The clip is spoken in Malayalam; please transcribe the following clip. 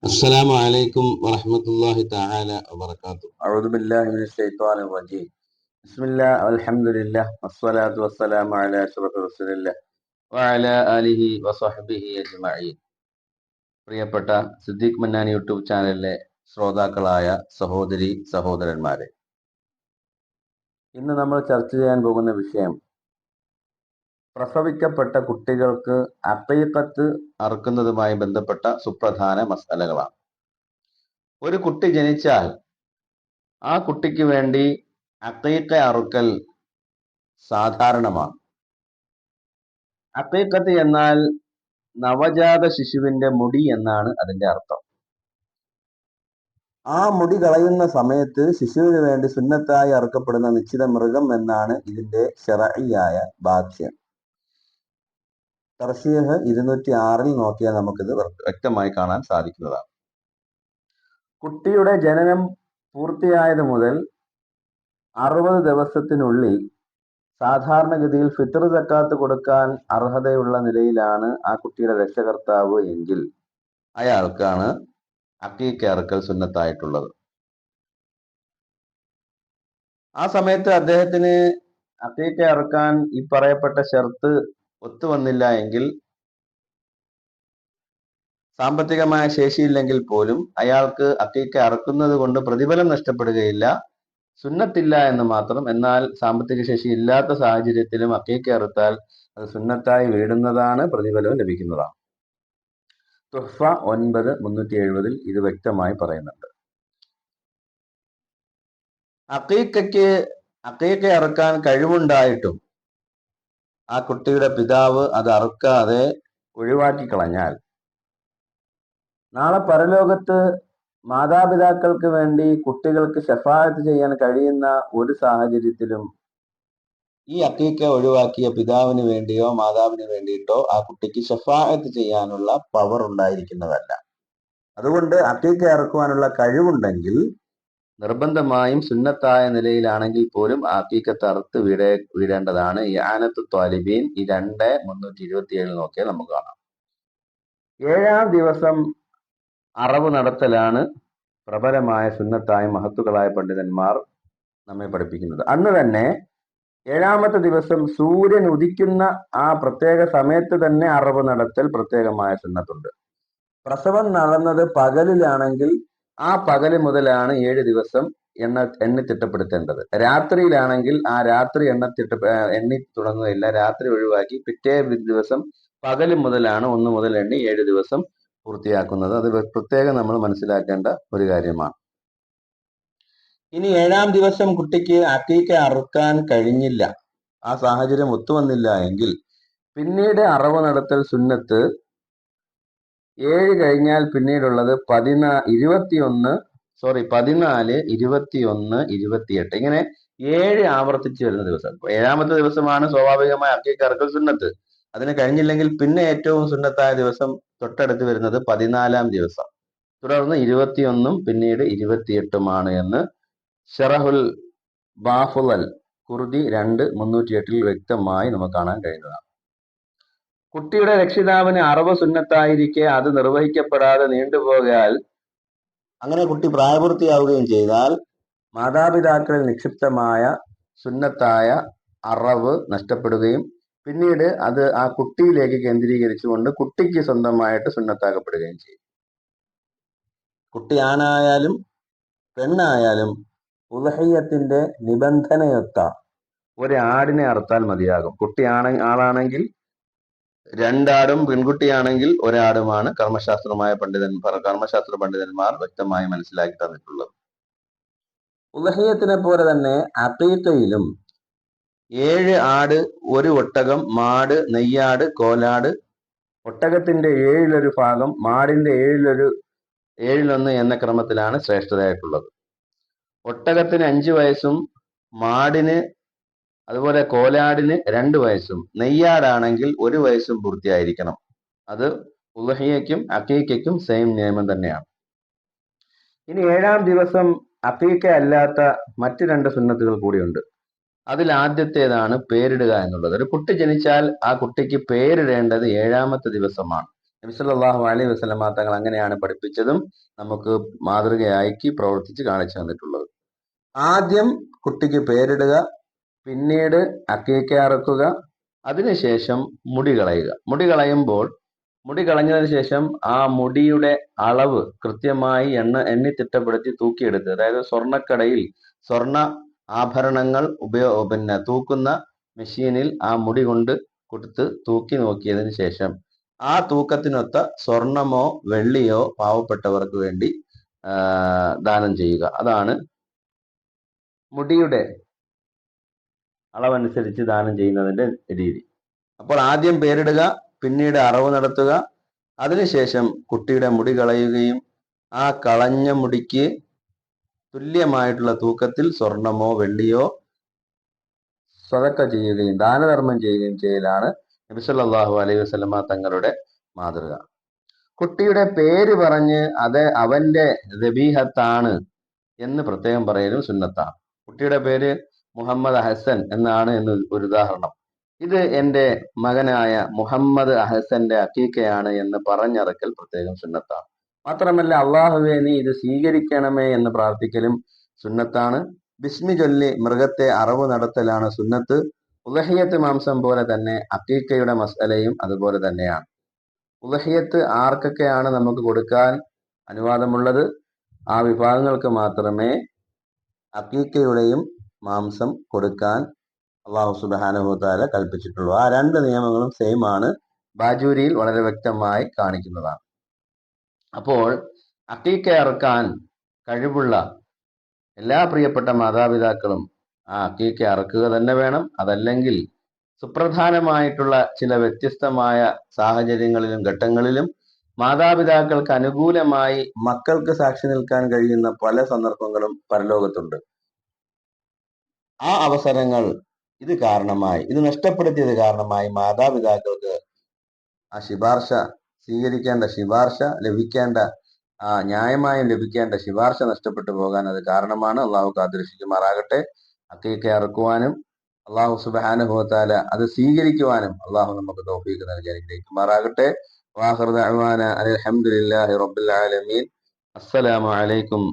السلام عليكم ورحمة الله تعالى وبركاته. أعوذ بالله من الشيطان الرجيم. بسم الله والحمد لله والصلاة والسلام على أشرف رسول الله وعلى آله وصحبه أجمعين. പ്രിയപ്പെട്ട സിദ്ദീഖ് മന്നാനി യൂട്യൂബ് ചാനലിലെ ശ്രോതാക്കളായ സഹോദരി സഹോദരന്മാരെ, ഇന്ന് നമ്മൾ ചർച്ച ചെയ്യാൻ പോകുന്ന വിഷയം പ്രസവിക്കപ്പെട്ട കുട്ടികൾക്ക് അഖീഖത്ത് അറുക്കുന്നതുമായി ബന്ധപ്പെട്ട സുപ്രധാന മസലകളാണ്. ഒരു കുട്ടി ജനിച്ചാൽ ആ കുട്ടിക്ക് വേണ്ടി അഖീഖ അറുക്കൽ സാധാരണമാണ്. അഖീഖത്ത് എന്നാൽ നവജാത ശിശുവിന്റെ മുടി എന്നാണ് അതിന്റെ അർത്ഥം. ആ മുടി കളയുന്ന സമയത്ത് ശിശുവിന് വേണ്ടി സുന്നത്തായി അറുക്കപ്പെടുന്ന നിശ്ചിത മൃഗം എന്നാണ് ഇതിന്റെ ശറഈയായ ഭാഷ്യം. തർശീഹ് 206 നോക്കിയാൽ നമുക്കിത് വ്യക്തമായി കാണാൻ സാധിക്കുന്നതാണ്. കുട്ടിയുടെ ജനനം പൂർത്തിയായത് മുതൽ 60 ദിവസത്തിനുള്ളിൽ സാധാരണഗതിയിൽ ഫിത്ർ സക്കാത്ത് കൊടുക്കാൻ അർഹതയുള്ള നിലയിലാണ് ആ കുട്ടിയുടെ രക്ഷകർത്താവ് എങ്കിൽ അയാൾക്കാണ് അഖീഖ അറുക്കൽ സുന്നത്തായിട്ടുള്ളത്. ആ സമയത്ത് അദ്ദേഹത്തിന് അഖീഖ അറുക്കാൻ ഈ പറയപ്പെട്ട ഷർത്ത് ഒത്തുവന്നില്ല എങ്കിൽ, സാമ്പത്തികമായ ശേഷിയില്ലെങ്കിൽ പോലും അയാൾക്ക് അഖീഖ അറുക്കുന്നത് കൊണ്ട് പ്രതിഫലം നഷ്ടപ്പെടുകയില്ല, സുന്നത്തില്ല എന്ന് മാത്രം. എന്നാൽ സാമ്പത്തിക ശേഷി ഇല്ലാത്ത സാഹചര്യത്തിലും അഖീഖ അറുത്താൽ അത് സുന്നത്തായി വീടുന്നതാണ്, പ്രതിഫലവും ലഭിക്കുന്നതാണ്. തുഹ്ഫ 9/370 ഇത് വ്യക്തമായി പറയുന്നുണ്ട്. അഖീഖ അറുക്കാൻ കഴിവുണ്ടായിട്ടും ആ കുട്ടിയുടെ പിതാവ് അത് അറുക്കാതെ ഒഴിവാക്കി കളഞ്ഞാൽ നാളെ പരലോകത്ത് മാതാപിതാക്കൾക്ക് വേണ്ടി കുട്ടികൾക്ക് ശഫാഅത്ത് ചെയ്യാൻ കഴിയുന്ന ഒരു സാഹചര്യത്തിലും ഈ അഖീഖ ഒഴിവാക്കിയ പിതാവിന് വേണ്ടിയോ മാതാവിന് വേണ്ടിയിട്ടോ ആ കുട്ടിക്ക് ശഫാഅത്ത് ചെയ്യാനുള്ള പവർ ഉണ്ടായിരിക്കുന്നതല്ല. അതുകൊണ്ട് അഖീഖ ഇറക്കുവാനുള്ള കഴിവുണ്ടെങ്കിൽ നിർബന്ധമായും സുന്നത്തായ നിലയിലാണെങ്കിൽ പോലും അഖീഖത്ത് അറുത്ത് വീടേണ്ടതാണ്. ഇആനത്തു ത്വാലിബീൻ 2/327 നോക്കിയാൽ നമുക്ക് കാണാം. 7-ാം ദിവസം അറവ് നടത്തലാണ് പ്രബലമായ സുന്നത്തായ മഹത്തുക്കളായ പണ്ഡിതന്മാർ നമ്മെ പഠിപ്പിക്കുന്നത്. അന്ന് തന്നെ 7-ാമത്തെ ദിവസം സൂര്യൻ ഉദിക്കുന്ന ആ പ്രത്യേക സമയത്ത് തന്നെ അറവ് നടത്തൽ പ്രത്യേകമായ സുന്നത്തുണ്ട്. പ്രസവം നടന്നത് പകലിലാണെങ്കിൽ ആ പകല് മുതലാണ് 7 ദിവസം എണ്ണി തിട്ടപ്പെടുത്തേണ്ടത്. രാത്രിയിലാണെങ്കിൽ ആ രാത്രി എണ്ണി തുടങ്ങുകയില്ല. രാത്രി ഒഴിവാക്കി പിറ്റേ ദിവസം പകല് മുതലാണ് 1 മുതൽ എണ്ണി 7 ദിവസം പൂർത്തിയാക്കുന്നത്. അത് പ്രത്യേകം നമ്മൾ മനസ്സിലാക്കേണ്ട ഒരു കാര്യമാണ്. ഇനി 7-ാം ദിവസം കുട്ടിക്ക് അഖീഖ അറുക്കാൻ കഴിഞ്ഞില്ല, ആ സാഹചര്യം ഒത്തുവന്നില്ല എങ്കിൽ പിന്നീട് അറവ് നടത്തൽ സുന്നത്ത് 7 കഴിഞ്ഞാൽ പിന്നീടുള്ളത് 14, 21, 28 ഇങ്ങനെ 7 ആവർത്തിച്ച് വരുന്ന ദിവസം. 7-ാമത്തെ ദിവസമാണ് സ്വാഭാവികമായ അഖീഖ അറുക്കൽ സുന്നത്ത്. അതിന് കഴിഞ്ഞില്ലെങ്കിൽ പിന്നെ ഏറ്റവും സുന്നത്തായ ദിവസം തൊട്ടടുത്ത് വരുന്നത് 14-ാം ദിവസം, തുടർന്ന് 21 പിന്നീട് 28 എന്ന് ഷറഹുൽ ബാഫുൽ ഖുർദി 2/308 വ്യക്തമായി നമുക്ക് കാണാൻ കഴിയുന്നതാണ്. കുട്ടിയുടെ രക്ഷിതാവിന് അറവ് സുന്നത്തായിരിക്കെ അത് നിർവഹിക്കപ്പെടാതെ നീണ്ടുപോയാൽ, അങ്ങനെ കുട്ടി പ്രായപൂർത്തിയാവുകയും ചെയ്താൽ മാതാപിതാക്കളിൽ നിക്ഷിപ്തമായ സുന്നത്തായ അറവ് നഷ്ടപ്പെടുകയും പിന്നീട് അത് ആ കുട്ടിയിലേക്ക് കേന്ദ്രീകരിച്ചുകൊണ്ട് കുട്ടിക്ക് സ്വന്തമായിട്ട് സുന്നത്താക്കപ്പെടുകയും ചെയ്യും. കുട്ടി ആണായാലും പെണ്ണായാലും ഉദ്ഹിയ്യത്തിന്റെ നിബന്ധനയൊത്ത ഒരു ആടിനെ അറുത്താൽ മതിയാകും. കുട്ടി ആളാണെങ്കിൽ 2 ആടും, പെൺകുട്ടിയാണെങ്കിൽ 1 ആടുമാണ് കർമ്മശാസ്ത്ര പണ്ഡിതന്മാർ വ്യക്തമായി മനസ്സിലാക്കി തന്നിട്ടുള്ളത്. ഉദ്ഹിയ്യത്തിനെ പോലെ തന്നെ അഖീഖയിലും 7 ആട്, 1 ഒട്ടകം, മാട്, നെയ്യാട്, കോലാട്, ഒട്ടകത്തിന്റെ 1/7 ഭാഗം, മാടിന്റെ 1/7 എന്ന ക്രമത്തിലാണ് ശ്രേഷ്ഠതയായിട്ടുള്ളത്. ഒട്ടകത്തിന് 5 വയസ്സും മാടിന് അതുപോലെ കോലാടിന് 2 വയസ്സും നെയ്യാടാണെങ്കിൽ 1 വയസ്സും പൂർത്തിയായിരിക്കണം. അത് ഉദ്ഹിയ്യയ്ക്കും അഖീഖയ്ക്കും സെയിം നിയമം തന്നെയാണ്. ഇനി 7-ാം ദിവസം അഖീഖ അല്ലാത്ത മറ്റ് 2 സുന്നത്തുകൾ കൂടിയുണ്ട്. അതിൽ ആദ്യത്തേതാണ് പേരിടുക എന്നുള്ളത്. ഒരു കുട്ടി ജനിച്ചാൽ ആ കുട്ടിക്ക് പേരിടേണ്ടത് 7-ാമത്തെ ദിവസമാണ്. നബി സല്ലല്ലാഹു അലൈഹി വസല്ലമ തങ്ങൾ അങ്ങനെയാണ് പഠിപ്പിച്ചതും നമുക്ക് മാതൃകയാക്കി പ്രവർത്തിച്ച് കാണിച്ചു തന്നിട്ടുള്ളത്. ആദ്യം കുട്ടിക്ക് പേരിടുക, പിന്നീട് അക്കീക്ക അറുക്കുക, അതിനുശേഷം മുടി കളയുക. മുടി കളയുമ്പോൾ മുടി കളഞ്ഞതിന് ശേഷം ആ മുടിയുടെ അളവ് കൃത്യമായി എണ്ണി തിട്ടപ്പെടുത്തി തൂക്കിയെടുക്കുക. അതായത് സ്വർണ്ണക്കടയിൽ സ്വർണ്ണ ആഭരണങ്ങൾ തൂക്കുന്ന മെഷീനിൽ ആ മുടി കൊണ്ട് കൊടുത്ത് തൂക്കി നോക്കിയതിന് ശേഷം ആ തൂക്കത്തിനൊത്ത സ്വർണമോ വെള്ളിയോ പാവപ്പെട്ടവർക്ക് വേണ്ടി ദാനം ചെയ്യുക. അതാണ് മുടിയുടെ അളവനുസരിച്ച് ദാനം ചെയ്യുന്നതിന്റെ രീതി. അപ്പോൾ ആദ്യം പേരിടുക, പിന്നീട് അറവ് നടത്തുക, അതിനുശേഷം കുട്ടിയുടെ മുടി കളയുകയും ആ കളഞ്ഞ മുടിക്ക് തുല്യമായിട്ടുള്ള തൂക്കത്തിൽ സ്വർണമോ വെള്ളിയോ സ്വതക്ക ചെയ്യുകയും ദാനധർമ്മം ചെയ്യുകയും ചെയ്യലാണ് നബി സല്ലല്ലാഹു അലൈഹി വസല്ലമ തങ്ങളുടെ മാതൃക. കുട്ടിയുടെ പേര് പറഞ്ഞ് അത് അവന്റെ ദബീഹത്താണ് എന്ന് പ്രത്യേകം പറയലും സുന്നത്താണ്. കുട്ടിയുടെ പേര് മുഹമ്മദ് അഹസൻ എന്നാണ് എന്ന് ഒരു ഉദാഹരണം. ഇത് എൻ്റെ മകനായ മുഹമ്മദ് അഹസന്റെ അക്കീക്കയാണ് എന്ന് പറഞ്ഞറക്കൽ പ്രത്യേകം സുന്നത്താണ്. മാത്രമല്ല അള്ളാഹുവേ നീ ഇത് സ്വീകരിക്കണമേ എന്ന് പ്രാർത്ഥിക്കലും സുന്നത്താണ്. ബിസ്മി ചൊല്ലി മൃഗത്തെ അറവ് നടത്തലാണ് സുന്നത്ത്. ഉളഹിയത്ത് മാംസം പോലെ തന്നെ അക്കീക്കയുടെ മസ്അലയും അതുപോലെ തന്നെയാണ്. ഉളഹിയത്ത് ആർക്കൊക്കെയാണ് നമുക്ക് കൊടുക്കാൻ അനുവാദമുള്ളത്? ആ വിഭാഗങ്ങൾക്ക് മാത്രമേ അക്കീക്കയുടെയും മാംസം കൊടുക്കാൻ അള്ളാഹു സുബ്ഹാനഹു വ തആല കൽപ്പിച്ചിട്ടുള്ളൂ. ആ രണ്ട് നിയമങ്ങളും സെയിം ആണ്, ബാജൂരിയിൽ വളരെ വ്യക്തമായി കാണിക്കുന്നതാണ്. അപ്പോൾ അക്കീക്ക അറുക്കാൻ കഴിവുള്ള എല്ലാ പ്രിയപ്പെട്ട മാതാപിതാക്കളും ആ അക്കീക്ക അറുക്കുക തന്നെ വേണം. അതല്ലെങ്കിൽ സുപ്രധാനമായിട്ടുള്ള ചില വ്യത്യസ്തമായ സാഹചര്യങ്ങളിലും ഘട്ടങ്ങളിലും മാതാപിതാക്കൾക്ക് അനുകൂലമായി മക്കൾക്ക് സാക്ഷി നിൽക്കാൻ കഴിയുന്ന പല സന്ദർഭങ്ങളും പരലോകത്തുണ്ട്. ആ അവസരങ്ങൾ ഇത് നഷ്ടപ്പെടുത്തിയത് കാരണമായി മാതാപിതാക്കൾക്ക് ആ ന്യായമായും ലഭിക്കേണ്ട ശുപാർശ നഷ്ടപ്പെട്ടു പോകാൻ അത് കാരണമാണ്. അള്ളാഹു കാത്തുരക്ഷിക്കുമാറാകട്ടെ. അക്കീക്ക അറുക്കുവാനും അള്ളാഹു സുബ്ഹാനഹു വ തആല അത് സ്വീകരിക്കുവാനും അള്ളാഹു നമുക്ക് തൗഫീഖ് നൽകി അനുഗ്രഹിക്കുമാറാകട്ടെ. വാഖിറു ദഅ്വാനാ അൽഹംദുലില്ലാഹി റബ്ബിൽ ആലമീൻ. അസ്സലാമു അലൈക്കും